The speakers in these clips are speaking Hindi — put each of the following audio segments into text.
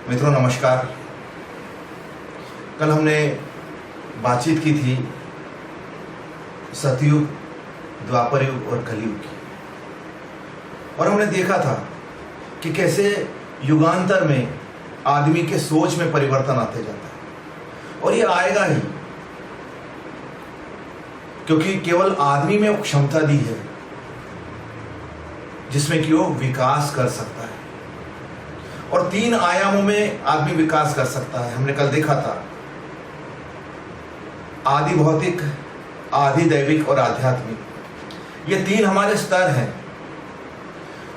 मित्रों नमस्कार। कल हमने बातचीत की थी सतयुग, द्वापर युग और कलयुग की, और हमने देखा था कि कैसे युगांतर में आदमी के सोच में परिवर्तन आते जाता है, और ये आएगा ही, क्योंकि केवल आदमी में वो क्षमता दी है जिसमें कि वो विकास कर सकता है, और 3 आयामों में आदमी विकास कर सकता है। हमने कल देखा था आदि भौतिक, आदि दैविक और आध्यात्मिक। ये 3 हमारे स्तर हैं,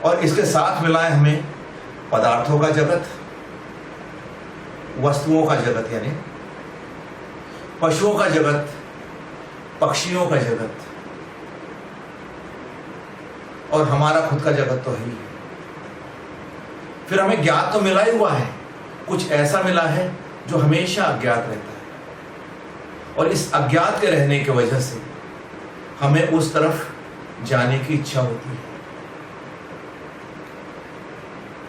और इसके साथ मिलाए हमें पदार्थों का जगत, वस्तुओं का जगत यानी पशुओं का जगत, पक्षियों का जगत, और हमारा खुद का जगत तो है ही। फिर हमें ज्ञात तो मिला ही हुआ है, कुछ ऐसा मिला है जो हमेशा अज्ञात रहता है, और इस अज्ञात के रहने की वजह से हमें उस तरफ जाने की इच्छा होती है,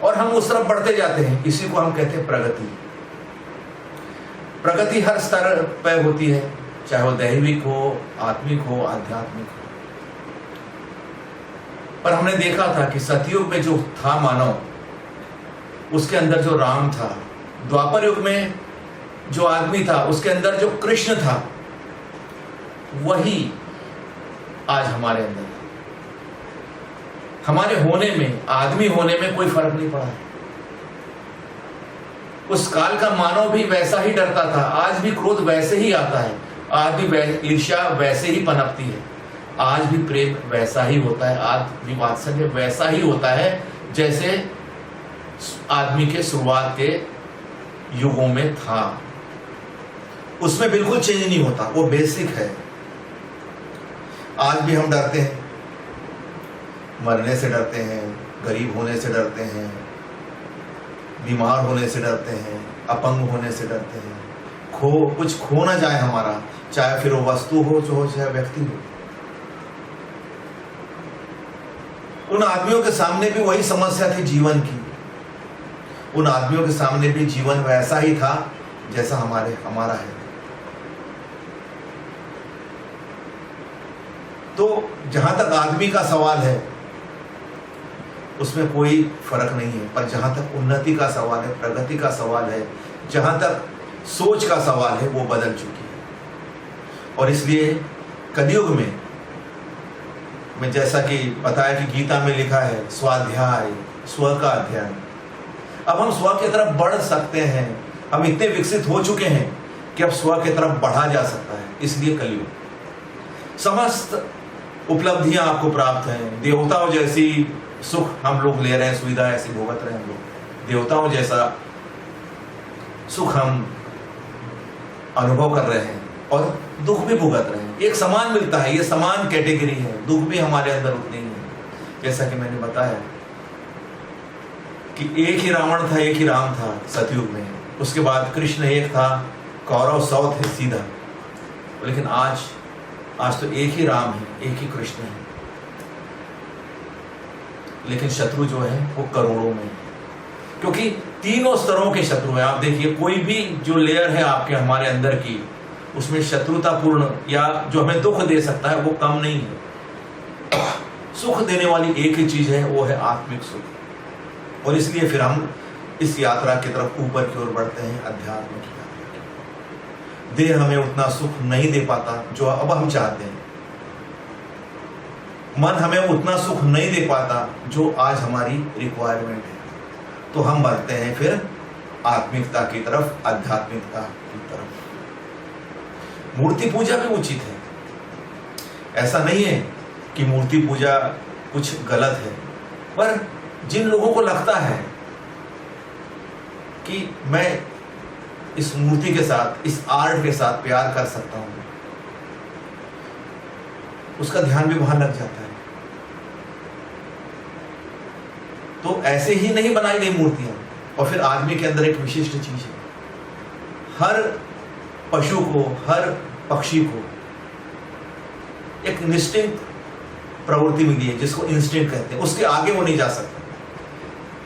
और हम उस तरफ बढ़ते जाते हैं। इसी को हम कहते हैं प्रगति। प्रगति हर स्तर पर होती है, चाहे वो दैविक हो, आत्मिक हो, आध्यात्मिक हो। पर हमने देखा था कि सतयुग में जो था मानव, उसके अंदर जो राम था, द्वापर युग में जो आदमी था उसके अंदर जो कृष्ण था, वही आज हमारे अंदर है। हमारे होने में, आदमी होने में कोई फर्क नहीं पड़ा है। उस काल का मानव भी वैसा ही डरता था, आज भी क्रोध वैसे ही आता है, आज भी ईर्ष्या वैसे ही पनपती है, आज भी प्रेम वैसा ही होता है, आज भी वात्सल्य वैसा ही होता है जैसे आदमी के शुरुआत के युगों में था। उसमें बिल्कुल चेंज नहीं होता, वो बेसिक है। आज भी हम डरते हैं, मरने से डरते हैं, गरीब होने से डरते हैं, बीमार होने से डरते हैं, अपंग होने से डरते हैं, कुछ खो ना जाए हमारा, चाहे फिर वो वस्तु हो जो हो, चाहे व्यक्ति हो। उन आदमियों के सामने भी वही समस्या थी जीवन की। उन आदमियों के सामने भी जीवन वैसा ही था जैसा हमारा है। तो जहां तक आदमी का सवाल है उसमें कोई फर्क नहीं है, पर जहां तक उन्नति का सवाल है, प्रगति का सवाल है, जहां तक सोच का सवाल है, वो बदल चुकी है। और इसलिए कलयुग में जैसा कि बताया कि गीता में लिखा है, स्वाध्याय स्व का अध्ययन। अब हम स्व की तरफ बढ़ सकते हैं, हम इतने विकसित हो चुके हैं कि अब स्व की तरफ बढ़ा जा सकता है। इसलिए कलयुग समस्त उपलब्धियां आपको प्राप्त हैं, देवताओं जैसी सुख हम लोग ले रहे हैं, सुविधा ऐसी भुगत रहे हैं हम लोग, देवताओं जैसा सुख हम अनुभव कर रहे हैं, और दुख भी भुगत रहे हैं। एक समान मिलता है, ये समान कैटेगरी है, दुख भी हमारे अंदर उतनी ही है। जैसा कि मैंने बताया कि एक ही रावण था, एक ही राम था सतयुग में, उसके बाद कृष्ण एक था, कौरव 100 थे सीधा, लेकिन आज तो एक ही राम है, एक ही कृष्ण है, लेकिन शत्रु जो है वो करोड़ों में है, क्योंकि तीनों स्तरों के शत्रु हैं। आप देखिए, कोई भी जो लेयर है आपके हमारे अंदर की, उसमें शत्रुतापूर्ण या जो हमें दुख दे सकता है वो कम नहीं है। सुख देने वाली एक ही चीज है, वो है आत्मिक सुख। और इसलिए फिर हम इस यात्रा की तरफ ऊपर की ओर बढ़ते हैं, अध्यात्म की यात्रा। देह हमें उतना सुख नहीं दे पाता जो अब हम चाहते हैं, मन हमें उतना सुख नहीं दे पाता जो आज हमारी रिक्वायरमेंट है, तो हम बढ़ते हैं फिर आत्मिकता की तरफ, आध्यात्मिकता की तरफ। मूर्ति पूजा भी उचित है, ऐसा नहीं है कि मूर्ति पूजा कुछ गलत है, पर जिन लोगों को लगता है कि मैं इस मूर्ति के साथ, इस आर्ट के साथ प्यार कर सकता हूं, उसका ध्यान भी वहां लग जाता है। तो ऐसे ही नहीं बनाई गई मूर्तियां। और फिर आदमी के अंदर एक विशिष्ट चीज है, हर पशु को, हर पक्षी को एक निश्चित प्रवृत्ति मिली है जिसको इंस्टिंक्ट कहते हैं, उसके आगे वो नहीं जा सकता।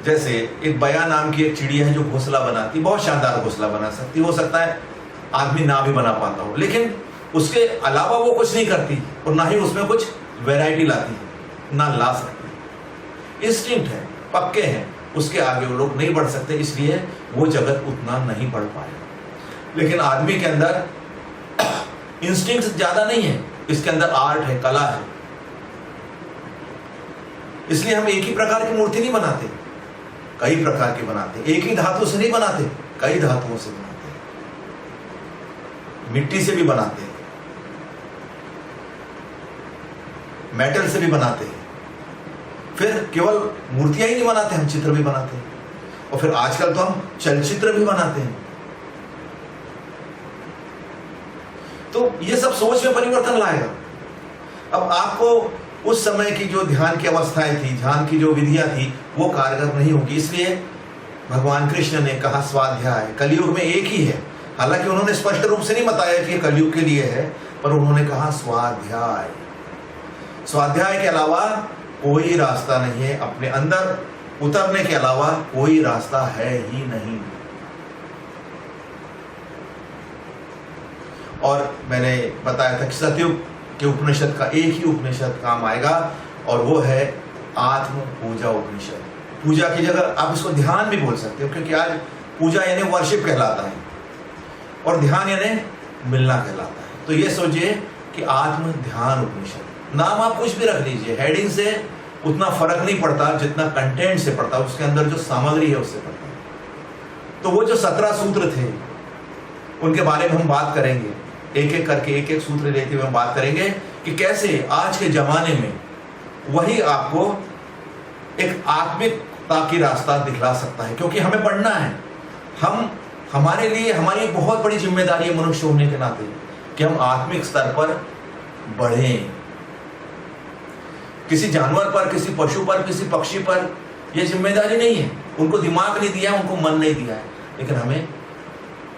जैसे एक बया नाम की एक चिड़िया है जो घोंसला बनाती, बहुत शानदार घोंसला बना सकती, हो सकता है आदमी ना भी बना पाता हो, लेकिन उसके अलावा वो कुछ नहीं करती और ना ही उसमें कुछ वैरायटी लाती है, ना ला सकती। इंस्टिंक्ट है, पक्के हैं, उसके आगे वो लोग नहीं बढ़ सकते, इसलिए वो जगत उतना नहीं बढ़ पाए। लेकिन आदमी के अंदर इंस्टिंक्ट ज्यादा नहीं है, इसके अंदर आर्ट है, कला है। इसलिए हम एक ही प्रकार की मूर्ति नहीं बनाते, कई प्रकार की बनाते। एक ही धातु से नहीं बनाते, कई धातुओं से बनाते, मिट्टी से भी बनाते, मेटल से भी बनाते हैं। फिर केवल मूर्तियां ही नहीं बनाते, हम चित्र भी बनाते हैं, और फिर आजकल तो हम चलचित्र भी बनाते हैं। तो ये सब सोच में परिवर्तन लाएगा। अब आपको उस समय की जो ध्यान की अवस्थाएं थी, ध्यान की जो विधियां थी, वो कारगर नहीं होगी। इसलिए भगवान कृष्ण ने कहा स्वाध्याय कलयुग में एक ही है। हालांकि उन्होंने स्पष्ट रूप से नहीं बताया कि कलयुग के लिए है, पर उन्होंने कहा स्वाध्याय। स्वाध्याय के अलावा कोई रास्ता नहीं है, अपने अंदर उतरने के अलावा कोई रास्ता है ही नहीं। और मैंने बताया था कि सतयुग के उपनिषद का एक ही उपनिषद काम आएगा, और वो है आत्म पूजा उपनिषद। पूजा की जगह आप इसको ध्यान भी बोल सकते हो, क्योंकि आज पूजा यानी वर्शिप कहलाता है और ध्यान यानी मिलना कहलाता है। तो ये सोचिए कि आत्म ध्यान उपनिषद, नाम आप कुछ भी रख लीजिए, हेडिंग से उतना फर्क नहीं पड़ता जितना कंटेंट से पड़ता, उसके अंदर जो सामग्री है उससे पड़ता है। तो वो जो 17 सूत्र थे उनके बारे में हम बात करेंगे, एक एक करके एक एक सूत्र लेते हुए हम बात करेंगे कि कैसे आज के जमाने में वही आपको एक आत्मिकता की रास्ता दिखला सकता है। क्योंकि हमें पढ़ना है, हमारे लिए हमारी एक बहुत बड़ी जिम्मेदारी है मनुष्य होने के नाते कि हम आत्मिक स्तर पर बढ़ें। किसी जानवर पर, किसी पशु पर, किसी पक्षी पर यह जिम्मेदारी नहीं है। उनको दिमाग नहीं दिया, उनको मन नहीं दिया है, लेकिन हमें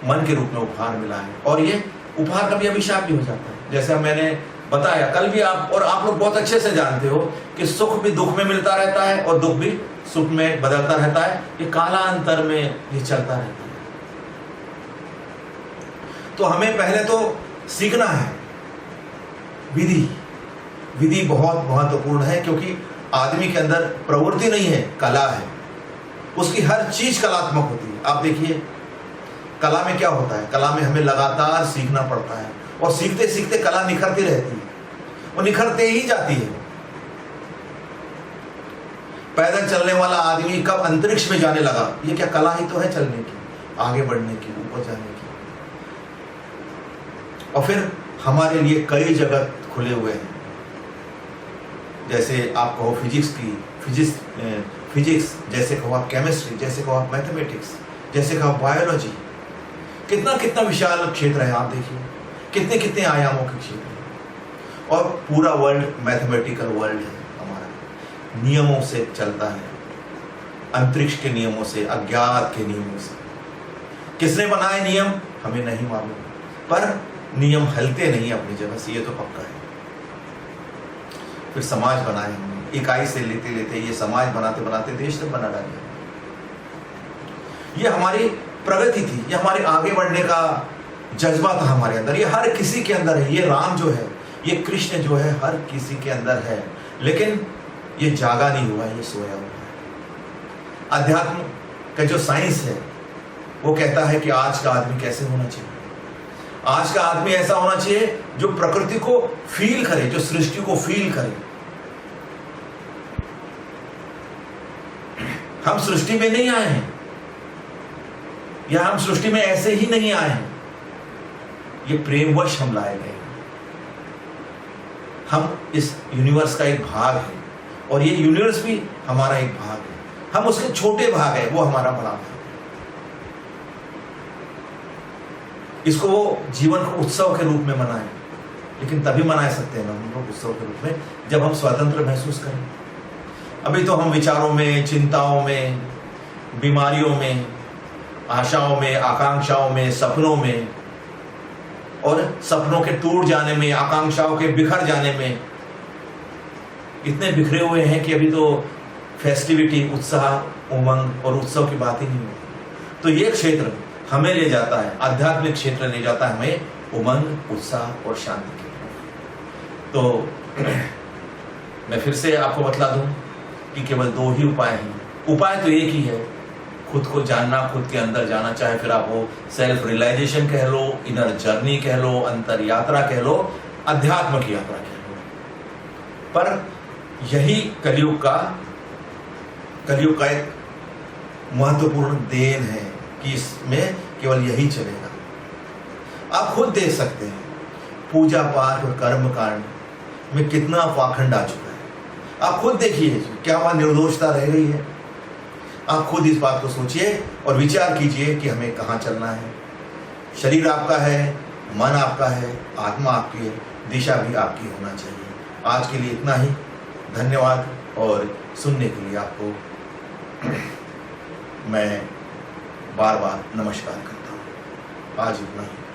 मन के रूप में उपहार मिला है, और ये उपहार कभी अभिशाप भी हो जाता है। जैसे मैंने बताया कल भी, आप लोग बहुत अच्छे से जानते हो कि सुख भी दुख में मिलता रहता है और दुख भी सुख में बदलता रहता है। ये कालांतर में ये चलता रहता है। तो हमें पहले तो सीखना है विधि बहुत महत्वपूर्ण है, क्योंकि आदमी के अंदर प्रवृत्ति नहीं है, कला है। उसकी हर चीज कलात्मक होती है। आप देखिए कला में क्या होता है, कला में हमें लगातार सीखना पड़ता है, और सीखते सीखते कला निखरती रहती है, वो निखरते ही जाती है। पैदल चलने वाला आदमी कब अंतरिक्ष में जाने लगा, ये क्या कला ही तो है चलने की, आगे बढ़ने की, ऊपर जाने की। और फिर हमारे लिए कई जगत खुले हुए हैं। जैसे आप कहो फिजिक्स, जैसे कहो आप केमिस्ट्री, जैसे कहो आप मैथमेटिक्स, जैसे कहो बायोलॉजी। कितना कितना विशाल क्षेत्र है। आप देखिए कितने कितने आयामों के क्षेत्र है, और पूरा वर्ल्ड मैथमेटिकल वर्ल्ड है हमारा, नियमों से चलता है, अंतरिक्ष के नियमों से, अज्ञात के नियमों से। किसने बनाए नियम हमें नहीं मालूम, पर नियम हलते नहीं अपनी जगह से, ये तो पक्का है। फिर समाज बनाए हमने, इकाई से लेते लेते ये समाज बनाते बनाते देश तक बना डाला। ये हमारी प्रगति थी, ये हमारे आगे बढ़ने का जज्बा था हमारे अंदर। ये हर किसी के अंदर है। ये राम जो है, ये कृष्ण जो है, हर किसी के अंदर है, लेकिन ये जागा नहीं हुआ, ये सोया हुआ है। अध्यात्म का जो साइंस है वो कहता है कि आज का आदमी कैसे होना चाहिए। आज का आदमी ऐसा होना चाहिए जो प्रकृति को फील करे, जो सृष्टि को फील करे। हम सृष्टि में नहीं आए हैं, या हम सृष्टि में ऐसे ही नहीं आए हैं, ये प्रेमवश हम लाए गए। हम इस यूनिवर्स का एक भाग है, और ये यूनिवर्स भी हमारा एक भाग है। हम उसके छोटे भाग है, वो हमारा बड़ा भाग है। इसको वो जीवन को उत्सव के रूप में मनाएं, लेकिन तभी मना सकते हैं हम लोग उत्सव के रूप में जब हम स्वतंत्र महसूस करें। अभी तो हम विचारों में, चिंताओं में, बीमारियों में, आशाओं में, आकांक्षाओं में, सपनों में, और सपनों के टूट जाने में, आकांक्षाओं के बिखर जाने में इतने बिखरे हुए हैं कि अभी तो फेस्टिविटी, उत्साह, उमंग और उत्सव की बात ही नहीं होती। तो ये क्षेत्र हमें ले जाता है, आध्यात्मिक क्षेत्र ले जाता है हमें उमंग, उत्साह और शांति की तरफ। तो मैं फिर से आपको बतला दूं कि केवल 2 ही उपाय हैं। उपाय तो एक ही है, खुद को जानना, खुद के अंदर जाना, चाहे फिर आप वो सेल्फ रियलाइजेशन कह लो, इनर जर्नी कह लो, अंतर यात्रा कह लो, अध्यात्म की यात्रा कह लो। पर यही कलयुग का एक महत्वपूर्ण देन है कि इसमें केवल यही चलेगा। आप खुद देख सकते हैं पूजा पाठ और कर्म कांड में कितना पाखंड आ चुका है। आप खुद देखिए क्या वहां निर्दोषता रह गई है। आप खुद इस बात को सोचिए और विचार कीजिए कि हमें कहाँ चलना है। शरीर आपका है, मन आपका है, आत्मा आपकी है, दिशा भी आपकी होना चाहिए। आज के लिए इतना ही। धन्यवाद और सुनने के लिए आपको मैं बार बार नमस्कार करता हूँ। आज इतना ही।